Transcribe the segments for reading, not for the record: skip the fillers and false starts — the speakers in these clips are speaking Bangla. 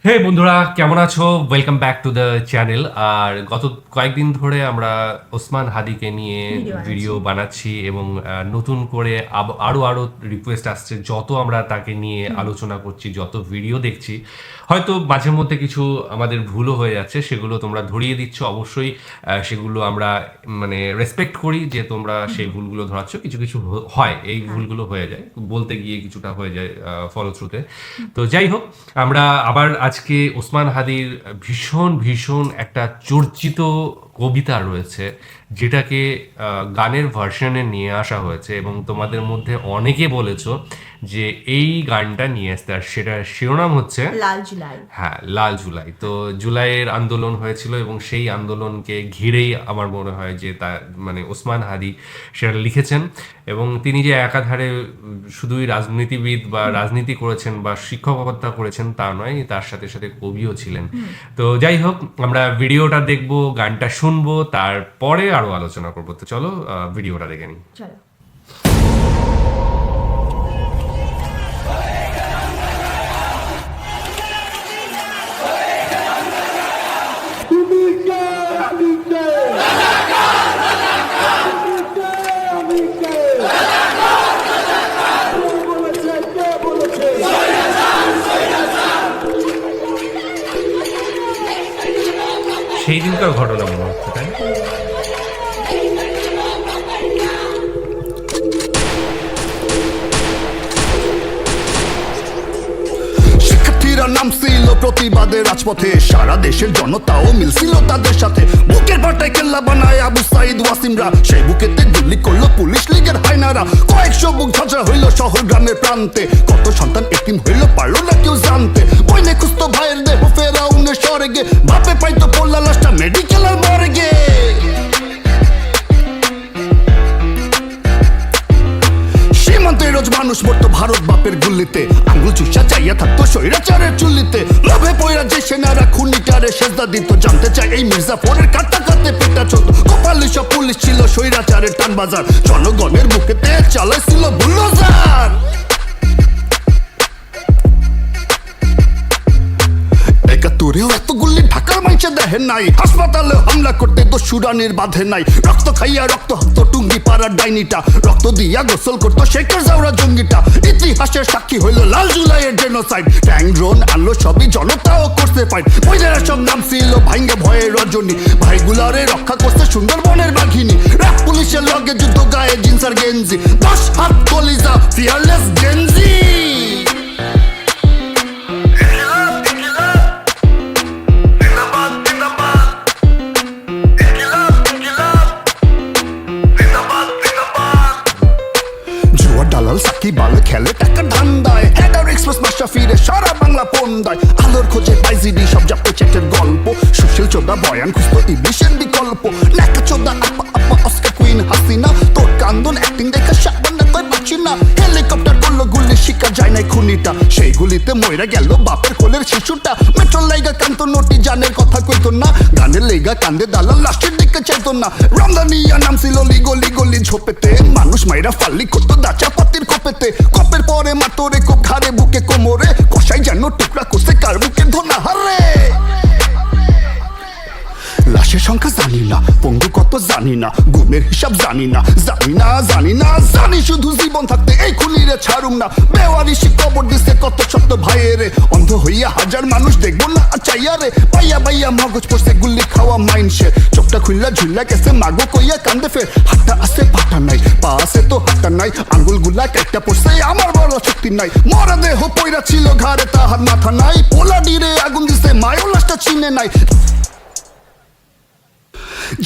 হে বন্ধুরা, কেমন আছো? Welcome back to the channel. আর গত কয়েকদিন ধরে আমরা ওসমান হাদিকে নিয়ে ভিডিও বানাচ্ছি এবং নতুন করে আরো আরো রিকোয়েস্ট আসছে। যত আমরা তাকে নিয়ে আলোচনা করছি, যত ভিডিও দেখছি, হয়তো মাঝে মধ্যে কিছু আমাদের ভুলও হয়ে যাচ্ছে, সেগুলো তোমরা ধরিয়ে দিচ্ছ। অবশ্যই সেগুলো আমরা মানে রেসপেক্ট করি যে তোমরা সেই ভুলগুলো ধরাচ্ছ। কিছু কিছু হয়, এই ভুলগুলো হয়ে যায়, বলতে গিয়ে কিছুটা হয়ে যায় ফলশ্রুতে। তো যাই হোক, আমরা আবার আজকে ওসমান হাদির ভীষণ ভীষণ একটা চর্চিত কবিতা রয়েছে, যেটাকে গানের ভার্সনে নিয়ে আসা হয়েছে এবং তোমাদের মধ্যে অনেকে বলেছো যে এই গানটা নিয়ে আসতে। আর সেটার শিরোনাম হচ্ছে লাল জুলাই। হ্যাঁ, লাল জুলাই। তো জুলাইয়ের আন্দোলন হয়েছিল এবং সেই আন্দোলনকে ঘিরেই আমার মনে হয় যে তা মানে ওসমান হাদি সেটা লিখেছেন। এবং তিনি যে একাধারে শুধুই রাজনীতিবিদ বা রাজনীতি করেছেন বা শিক্ষকতা করেছেন তা নয়, তার সাথে সাথে কবিও ছিলেন। তো যাই হোক, আমরা ভিডিওটা দেখবো, গানটা শুনবো, তারপরে আরো আলোচনা করবো। তো চলো ভিডিওটা দেখে নিই। চলো। সেই দিনকার ঘটনা মনে হচ্ছে, তাই না? শিক্ষার্থীরা নামছিল প্রতিবাদের রাজপথে, সারা দেশের জনতাও মিলছিল তাদের সাথে। বুকের পাটায় কেল্লা বানায় আবু সাইদ ওয়াসিমরা, সেই বুকেতে গুলি করলো পুলিশ লীগের হায়নারা। কয়েকশো বুক ঝাঁঝরা হইল শহর গ্রামের প্রান্তে, কত সন্তান এতিম হইল পারলো না কেউ জানতে। বইনে খুঁজতো ভাইয়ের দেহ ফেরাউনের স্বর্গে, বাপে পাইতো পড়লা লাশটা মেডিকেল আর মর্গে। সীমান্তে রোজ মানুষ মরতো ভারত বাপের গুলিতে, আঙ্গুল চুষা চাইয়া থাকতো স্বৈরাচারের চুল্লিতে। লোভে পয়রা যে সেনারা খুনিটারে সেজদা দিত, জানতে চাই এই মির্জাফরের কাটা কাতে পেটা চলতো। কপালে সব পুলিশ ছিল স্বৈরাচারের টানবাজার, জনগণের বুকেতে চালাইছিল বুলডোজার। একাত্তরেও এত গুলি ঢাকার মাইচে দেখেন নাই, হাসপাতালে হামলা করতে তো সুরানির বাঁধে নাই। রক্ত খাইয়া রক্ত হতো টুঙ্গি পাড়ার ডাইনিটা, রক্ত দিয়া গোসল করতো শেখের জাউরা জঙ্গিটা। ইতিহাসের সাক্ষী হইল লাল জুলাইয়ের জেনোসাইড, ট্যাং ড্রোন আনলো সবই জনতাও করতে ফাইট। মহিলারা সব নাম ছিল ভাঙ্গে ভয়ে রজনী, ভাইগুলারে রক্ষা করতে সুন্দরবনের বাঘিনী। রাত পুলিশের লগে যুদ্ধ গায়ে জিন্স আর গেঞ্জি, 10 হাত কলিজা ফিয়ারলেস গেঞ্জি। সাকি বালে খেলে টাকা ধান্দায়, হেডার এক্সপ্রেস মাস্টার ফিরে সারা বাংলা পন্দায়। আলোর খোঁজে বাইজিডি সব জাপতে চ্যাটের গল্প, সুশীল চোদা বয়ান খুঁজতো ইংলিশের বিকল্প। লেখা চোদা আপা আপা অস্কার কুইন হাসিনা, তোর কান্দন অ্যাক্টিং দেখা সাবান্না কই পাচ্ছি না। হেলিকপ্টার করলো গুলি, শিকার যায় নাই খুনিটা, সেই গুলিতে মইরা গেল বাপের কোলের শিশুটা। মেট্রোর লাইগা কান্ত নোটি জানের কথা কইতো না, গানের লেগা কান্দে দালাল লাস্টের দিকে চাইতো না। রমদানিয়া নাম ছিল লিগলি গলি ঝোপেতে, মানুষ মাইরা ফাল্লি করতো দাচা পাতির কোপেতে। কপের পরে মাতরে কোপ ঘাড়ে বুকে কোমরে, কষাই যেন টুকরা করছে কার বুকের ধনা হারে। লাশের সংখ্যা জানি না, পঙ্গু কত জানি না, গুণের হিসাব জানি না, জানি না জানি না জানি শুধু জীবন থাকতে এই খুনিরে ছাড়ুম না। বেওয়ারিশি কবর দিছে কত শত ভাইয়েরে, অন্ধ হইয়া হাজার মানুষ দেখবো না চাইয়া রে। পাইয়া বাইয়া মগজ পড়ছে গুলি খাওয়া মাইনসে, চোখটা খুললা ঝুল্লা গেছে মাগো কইয়া কান্দে ফের। হাতটা আছে পাটা নাই, পা আছে তো হাতটা নাই, আঙ্গুল গুলা কেটে পড়ছে আমার বড় শক্তি নাই। মরা দেহ পইরা ছিল ঘাড়ে তাহার মাথা নাই, পোলা ডিরে আগুন দিছে মায়ও লাশটা চিনে নাই।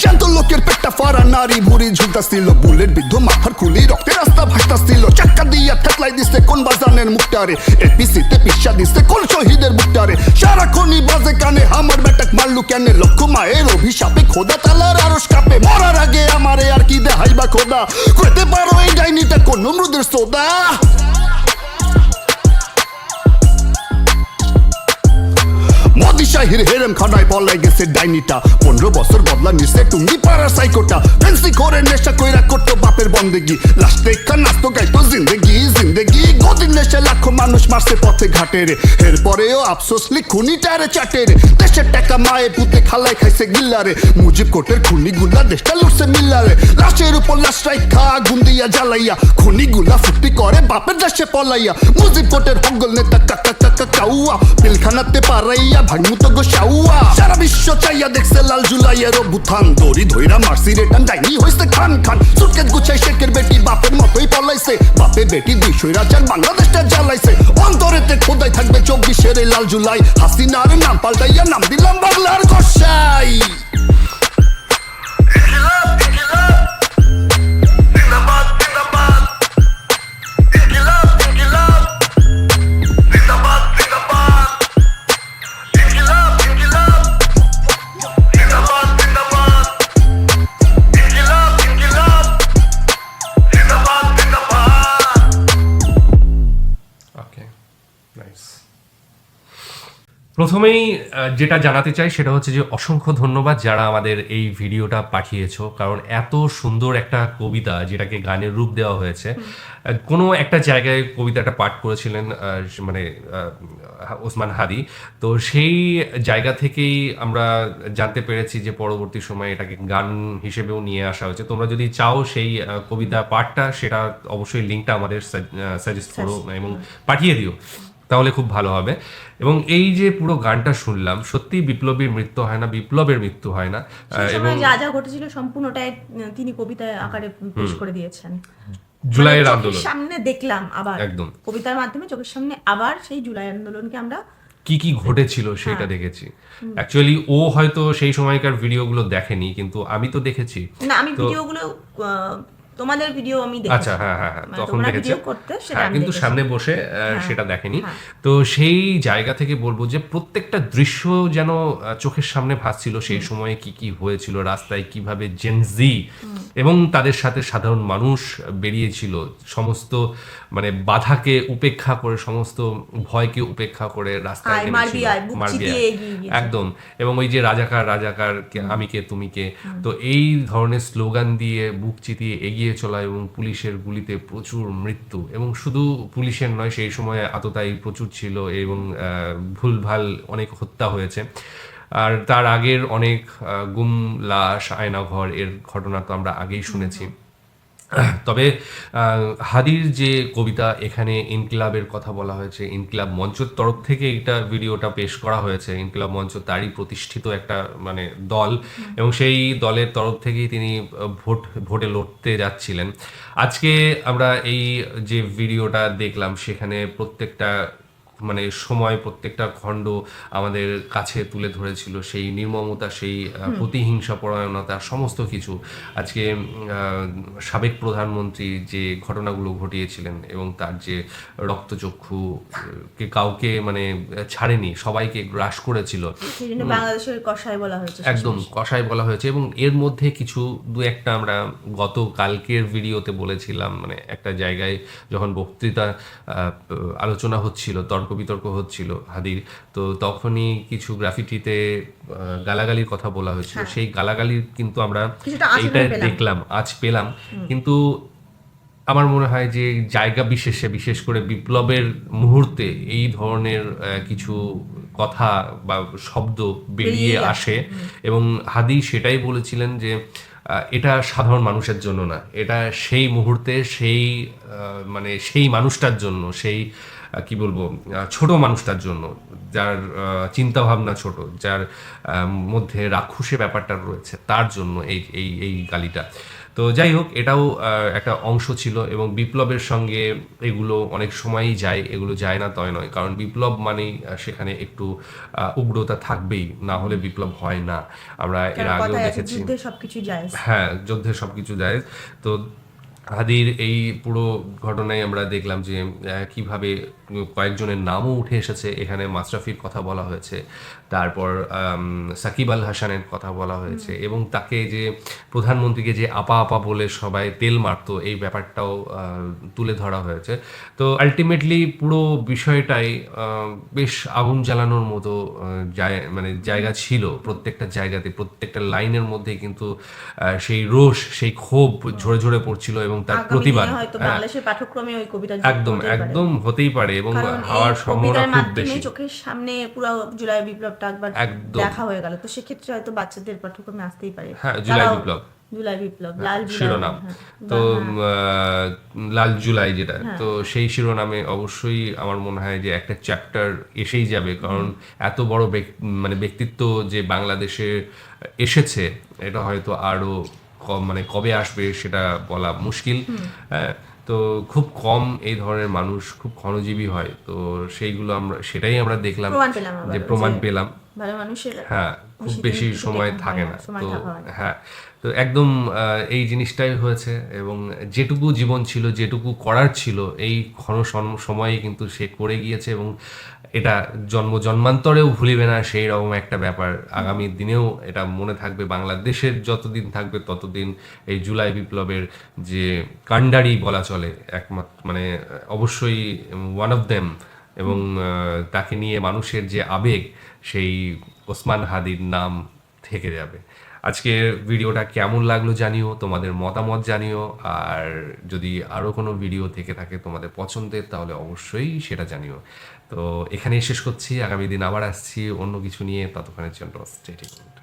জ্যান্ত লোকের পেটটা ফারা, নারী বুড়ি ঝুলতাছিল, বুলেট বিদ্ধ মাথার খুলি রক্তে রাস্তা ভাসতাছিল। চাক্কা দিয়া থেতলাই দিছে কোন বাজানের মুখটারে, এপিসিতে পিসা দিছে কোন শহীদের বুকটারে। সারাক্ষণই বাজে কানে আমার বেটাক মারলু কেনে, লক্ষ মায়ের অভিশাপে খোদা তালার আরশ কাঁপে। মরার আগে আমারে আর কি দেখাইবা খোদা, কইতে পারো এই ডাইনিটা কোন নমরুদের সোদা। শাহির হেরেম খানায় পলাই গেছে ডাইনিটা, 15 বছর বদলা নিছে টুঙ্গি পাড়ার সাইকোটা। ফেন্সি করে নেশা কইরা করতো বাপের বন্দেগি, লাস্ট দেখা নাচতো গাইতো জিন্দেগি জিন্দেগি। গদির নেশা লাখো মানুষ মারছে পথে ঘাটে রে, এরপরেও আফসোস লিখুনি টারে চাটে রে। দেশের টাকা মায়ে পুতে খালায় খাইছে গিল্লারে, মুজিব কোটের খুনি গুলা দেশটা লুটছে মিল্লারে। লাশের উপর লাশ রাইখা আগুন দিয়া জ্বালাইয়া, খুনি গুলা ফুটি করে বাপের দেশে পলাইয়া। মুজিব কোটের হগল নেতা কাকা কাকা কাউয়া, পিলখানাতে পারাইয়া ভাঙমুতো গো শাউয়া। সারা বিশ্ব চাইয়া দেখছে লাল জুলাইয়ের অভ্যুত্থান, দড়ি ধইরা মারছি রেটান ডাইনি হইছে খান খান। সুটকেস গুছাই শেখের বেটি বাপের মতোই পলাইছে, বাপে বেটি 200 রাজার বাংলাদেশটা জ্বালাইছে। অন্তরেতে খোদাই থাকবে 24-এর এই লাল জুলাই, হাসিনার নাম পাল্টাইয়া নাম দিলাম বাংলার গোসাই। প্রথমেই যেটা জানাতে চাই সেটা হচ্ছে যে অসংখ্য ধন্যবাদ যারা আমাদের এই ভিডিওটা পাঠিয়েছো, কারণ এত সুন্দর একটা কবিতা যেটাকে গানের রূপ দেওয়া হয়েছে। কোনো একটা জায়গায় কবিতাটা পাঠ করেছিলেন মানে ওসমান হাদি, তো সেই জায়গা থেকেই আমরা জানতে পেরেছি যে পরবর্তী সময়ে এটাকে গান হিসেবেও নিয়ে আসা হয়েছে। তোমরা যদি চাও সেই কবিতা পাঠটা, সেটা অবশ্যই লিঙ্কটা আমাদের সাজেস্ট করো এবং পাঠিয়ে দিও, তাহলে খুব ভালো হবে। এবং এই যে পুরো গানটা শুনলাম, সত্যি বিপ্লবীর মৃত্যু হয় না, বিপ্লবের মৃত্যু হয় না, এবং যা যা ঘটেছিল সম্পূর্ণটাই তিনি কবিতায় আকারে পেশ করে দিয়েছেন। জুলাইয়ের আন্দোলন সামনে দেখলাম আবার, একদম কবিতার মাধ্যমে চোখের সামনে আবার সেই জুলাই আন্দোলনকে আমরা কি কি ঘটেছিল সেটা দেখেছি। অ্যাকচুয়ালি ও হয়তো সেই সময়কার ভিডিওগুলো দেখেনি, কিন্তু আমি তো দেখেছি। না, আমি ভিডিওগুলো তোমাদের ভিডিও আমি দেখেছি। আচ্ছা, হ্যাঁ, তখন দেখেছি, কিন্তু দেখেছি। সামনে বসে সেটা দেখেনি। তো সেই জায়গা থেকে বলবো যে প্রত্যেকটা দৃশ্য যেন চোখের সামনে ভাসছিল, সেই সময়ে কি কি হয়েছিল, রাস্তায় কিভাবে জেনজি এবং তাদের সাথে সাধারণ মানুষ বেরিয়েছিল, সমস্ত মানে বাধাকে উপেক্ষা করে, সমস্ত ভয়কে উপেক্ষা করে রাস্তায় নেমেছিল, একদম। এবং ওই যে রাজাকার রাজাকার, আমি কে তুমি কে, তো এই ধরনের স্লোগান দিয়ে বুক চিতিয়ে এগিয়ে চলা, এবং পুলিশের গুলিতে প্রচুর মৃত্যু, এবং শুধু পুলিশের নয়, সেই সময় আততায়ী প্রচুর ছিল এবং ভুলভাল অনেক হত্যা হয়েছে। আর তার আগের অনেক গুম লাশ, আয়নাঘর, এর ঘটনা তো আমরা আগেই শুনেছি। তবে হাদির যে কবিতা, এখানে ইনকিলাবের কথা বলা হয়েছে, ইনকিলাব মঞ্চের তরফ থেকে এটা ভিডিওটা পেশ করা হয়েছে। ইনকিলাব মঞ্চ তারই প্রতিষ্ঠিত একটা মানে দল, এবং সেই দলের তরফ থেকেই তিনি ভোটে লড়তে যাচ্ছিলেন। আজকে আমরা এই যে ভিডিওটা দেখলাম, সেখানে প্রত্যেকটা মানে সময়, প্রত্যেকটা খণ্ড আমাদের কাছে তুলে ধরেছিল সেই নির্মমতা, সেই প্রতিহিংসা পরায়ণতা, সমস্ত কিছু। আজকে সাবেক প্রধানমন্ত্রী যে ঘটনাগুলো ঘটিয়েছিলেন, এবং তার যে রক্তচক্ষু কে কাউকে মানে ছাড়েনি, সবাইকে গ্রাস করেছিল, বাংলাদেশের কসাই বলা হয়েছে, একদম কসাই বলা হয়েছে। এবং এর মধ্যে কিছু দু একটা আমরা গত কালকের ভিডিওতে বলেছিলাম, মানে একটা জায়গায় যখন বক্তৃতা আলোচনা হচ্ছিল, তর্ক বিতর্ক হচ্ছিল হাদির, তো তখনই কিছু গ্রাফিটিতে গালাগালির কথা বলা হয়েছিল। সেই গালাগালির কিন্তু আমরা এইটা দেখলাম, আজ পেলাম। কিন্তু আমার মনে হয় যে জায়গা বিশেষে, বিশেষ করে বিপ্লবের মুহূর্তে এই ধরনের কিছু কথা বা শব্দ বেরিয়ে আসে, এবং হাদি সেটাই বলেছিলেন যে এটা সাধারণ মানুষের জন্য না, এটা সেই মুহূর্তে সেই মানে সেই মানুষটার জন্য, সেই কি বলবো ছোট মানুষটার জন্য, যার চিন্তা ভাবনা ছোট, যার মধ্যে রাক্ষসে ব্যাপারটা রয়েছে, তার জন্য এই এই এই গালিটা। তো যাই হোক, এটাও একটা অংশ ছিল, এবং বিপ্লবের সঙ্গে এগুলো অনেক সময়ই যায়, এগুলো যায় না তয় নয়, কারণ বিপ্লব মানেই সেখানে একটু উগ্রতা থাকবেই, না হলে বিপ্লব হয় না। আমরা এর আগেও দেখেছি, হ্যাঁ, যুদ্ধে সবকিছু যায়। তো হাদির এই পুরো ঘটনায় আমরা দেখলাম যে কিভাবে কয়েকজনের নামও উঠে এসেছে এখানে। মাশরাফির কথা বলা হয়েছে, তারপর সাকিব আল হাসানের কথা বলা হয়েছে, এবং তাকে যে প্রধানমন্ত্রীকে যে আপা আপা বলে সবাই তেল মারতো, এই ব্যাপারটাও তুলে ধরা হয়েছে। তো আলটিমেটলি পুরো বিষয়টাই বেশ আগুন জ্বালানোর মতো মানে জায়গা ছিল। প্রত্যেকটা জায়গাতে, প্রত্যেকটা লাইনের মধ্যে কিন্তু সেই রোষ, সেই ক্ষোভ ঝরে ঝরে পড়ছিল, এবং এবং তার আগামী প্রতিবাদ দিনে হয়তো বাংলাদেশের পাঠ্যক্রমে ওই কবিতা একদম হতেই পারে। একদম হতেই পারে এবং কারণ এই হওয়ার সম্ভাবনা কবিতার খুব মাধ্যমে বেশি। চোখের সামনে পুরো জুলাই বিপ্লবটা একবার একদম। দেখা হয়ে গেল, তো সেক্ষেত্রে হয়তো বাচ্চাদের পাঠ্যক্রমে আসতেই পারে। হ্যাঁ, জুলাই তারাও- বিপ্লব। জুলাই বিপ্লব, লাল জুলাই, শিরোনাম হ্যাঁ। তো লাল জুলাই যেটা, হ্যাঁ। তো সেই শিরোনামে অবশ্যই আমার মনে হয় যে একটা চ্যাপ্টার এসেই যাবে, কারণ এত বড় মানে ব্যক্তিত্ব যে বাংলাদেশে এসেছে, এটা হয়তো আরো মানে কবে আসবে সেটা বলা মুশকিল। হ্যাঁ, তো খুব কম এই ধরনের মানুষ, খুব ক্ষণজীবী হয়, তো সেইগুলো সেটাই আমরা দেখলাম, প্রমাণ পেলাম আবার যে প্রমাণ যে পেলাম। ভালো মানুষের হ্যাঁ, খুব বেশি দিন বেশি টিকে সময় থাকা থাকে হয় না, না, সময় তো থাকা হয় না। হ্যাঁ, তো একদম এই জিনিসটাই হয়েছে, এবং যেটুকু জীবন ছিল, যেটুকু করার ছিল, এই সময়ে কিন্তু সে করে গিয়েছে, এবং এটা জন্মান্তরেও ভুলিবে না সেই রকম একটা ব্যাপার। আগামী দিনেও এটা মনে থাকবে, বাংলাদেশের যতদিন থাকবে ততদিন এই জুলাই বিপ্লবের যে কাণ্ডারি বলা চলে একমাত্র, মানে অবশ্যই ওয়ান অফ দেম, এবং তাকে নিয়ে মানুষের যে আবেগ, সেই ওসমান হাদির নাম থেকে যাবে। আজকের ভিডিওটা কেমন লাগলো জানিও, তোমাদের মতামত জানিও, আর যদি আরও কোনো ভিডিও থেকে থাকে তোমাদের পছন্দের, তাহলে অবশ্যই সেটা জানিও। তো এখানেই শেষ করছি, আগামী দিন আবার আসছি অন্য কিছু নিয়ে, ততক্ষণের জন্য স্টে টিউনড।